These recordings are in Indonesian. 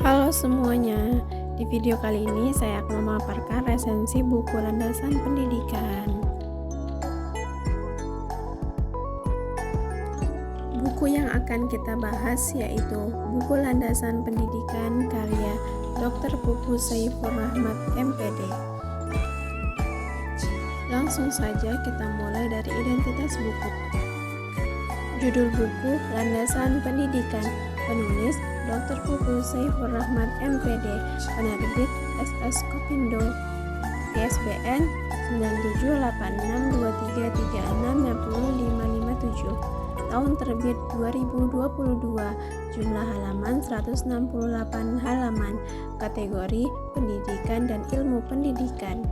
Halo semuanya, di video kali ini saya akan memaparkan resensi buku landasan pendidikan. Buku yang akan kita bahas yaitu buku landasan pendidikan karya Dr. Pupus Saifur Rahmat MPD. Langsung saja kita mulai dari identitas buku. Judul buku Landasan Pendidikan, penulis Dr. Pupus Saifur Rahmat MPD, penerbit SS Kopindo, ISBN 9786233660557, tahun terbit 2022, jumlah halaman 168 halaman, kategori pendidikan dan ilmu pendidikan.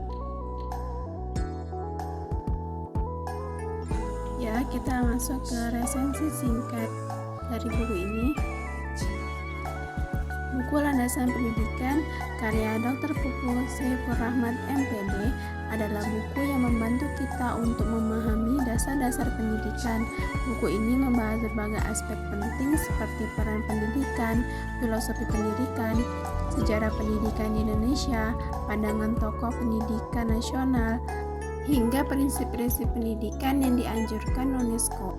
Ya, kita masuk ke resensi singkat dari buku ini. Buku Landasan Pendidikan karya Dr. Pupus Saifur Rahmat MPD adalah buku yang membantu kita untuk memahami dasar-dasar pendidikan. Buku ini membahas berbagai aspek penting seperti peran pendidikan, filosofi pendidikan, sejarah pendidikan di Indonesia, pandangan tokoh pendidikan nasional, hingga prinsip-prinsip pendidikan yang dianjurkan UNESCO.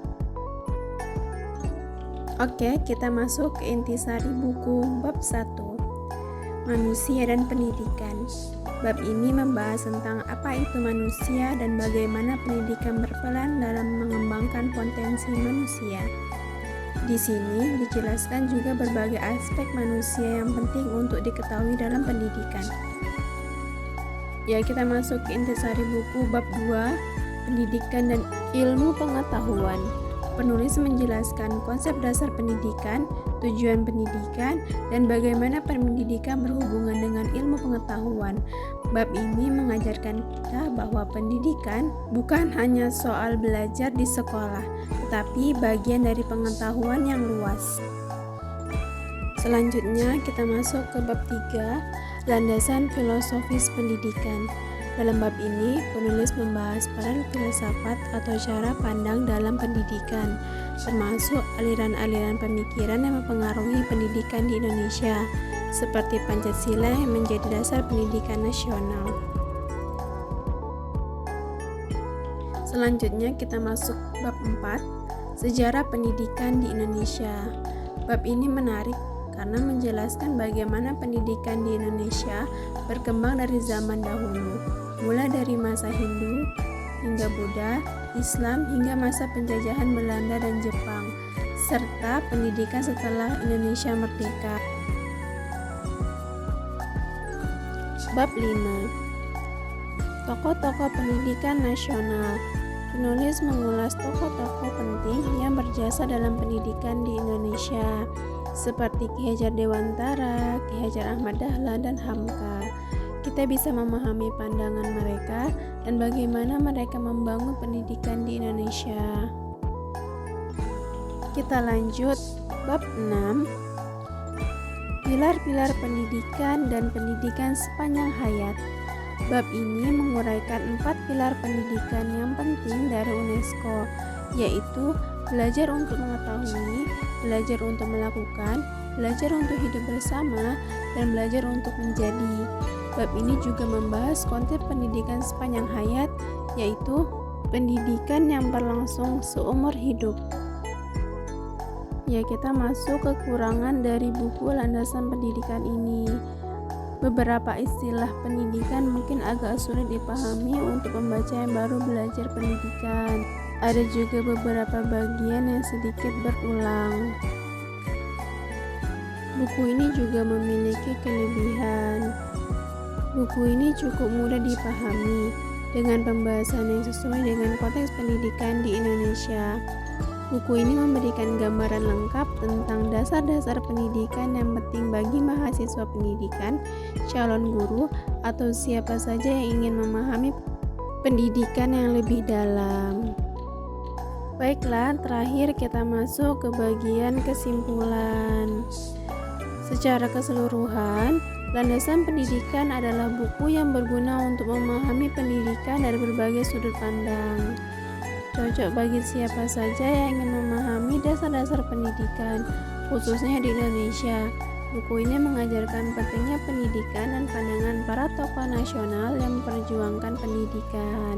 Oke, kita masuk ke intisari buku bab 1, Manusia dan Pendidikan. Bab ini membahas tentang apa itu manusia dan bagaimana pendidikan berperan dalam mengembangkan potensi manusia. Di sini dijelaskan juga berbagai aspek manusia yang penting untuk diketahui dalam pendidikan. Ya, kita masuk ke intisari buku bab 2, Pendidikan dan Ilmu Pengetahuan. Penulis menjelaskan konsep dasar pendidikan, tujuan pendidikan, dan bagaimana pendidikan berhubungan dengan ilmu pengetahuan. Bab ini mengajarkan kita bahwa pendidikan bukan hanya soal belajar di sekolah, tetapi bagian dari pengetahuan yang luas. Selanjutnya kita masuk ke bab 3, Landasan Filosofis Pendidikan. Dalam bab ini, penulis membahas peran filsafat atau cara pandang dalam pendidikan, termasuk aliran-aliran pemikiran yang mempengaruhi pendidikan di Indonesia, seperti Pancasila yang menjadi dasar pendidikan nasional. Selanjutnya kita masuk bab 4, Sejarah Pendidikan di Indonesia. Bab ini menarik karena menjelaskan bagaimana pendidikan di Indonesia berkembang dari zaman dahulu, mulai dari masa Hindu hingga Buddha, Islam hingga masa penjajahan Belanda dan Jepang, serta pendidikan setelah Indonesia merdeka. Bab 5, Tokoh-tokoh pendidikan nasional. Penulis mengulas tokoh-tokoh penting yang berjasa dalam pendidikan di Indonesia, seperti Ki Hajar Dewantara, Ki Hajar Ahmad Dahlan, dan Hamka. Kita bisa memahami pandangan mereka dan bagaimana mereka membangun pendidikan di Indonesia. Kita lanjut bab 6, Pilar-pilar pendidikan dan pendidikan sepanjang hayat. Bab ini menguraikan 4 pilar pendidikan yang penting dari UNESCO, yaitu belajar untuk mengetahui, belajar untuk melakukan, belajar untuk hidup bersama, dan belajar untuk menjadi. Bab ini juga membahas konsep pendidikan sepanjang hayat, yaitu pendidikan yang berlangsung seumur hidup. Ya, kita masuk kekurangan dari buku landasan pendidikan ini. Beberapa istilah pendidikan mungkin agak sulit dipahami untuk pembaca yang baru belajar pendidikan. Ada juga beberapa bagian yang sedikit berulang. Buku ini juga memiliki kelebihan. Buku ini cukup mudah dipahami dengan pembahasan yang sesuai dengan konteks pendidikan di Indonesia. Buku ini memberikan gambaran lengkap tentang dasar-dasar pendidikan yang penting bagi mahasiswa pendidikan, calon guru, atau siapa saja yang ingin memahami pendidikan yang lebih dalam. Baiklah, terakhir kita masuk ke bagian kesimpulan. Secara keseluruhan, Landasan Pendidikan adalah buku yang berguna untuk memahami pendidikan dari berbagai sudut pandang. Cocok bagi siapa saja yang ingin memahami dasar-dasar pendidikan, khususnya di Indonesia. Buku ini mengajarkan pentingnya pendidikan dan pandangan para tokoh nasional yang memperjuangkan pendidikan.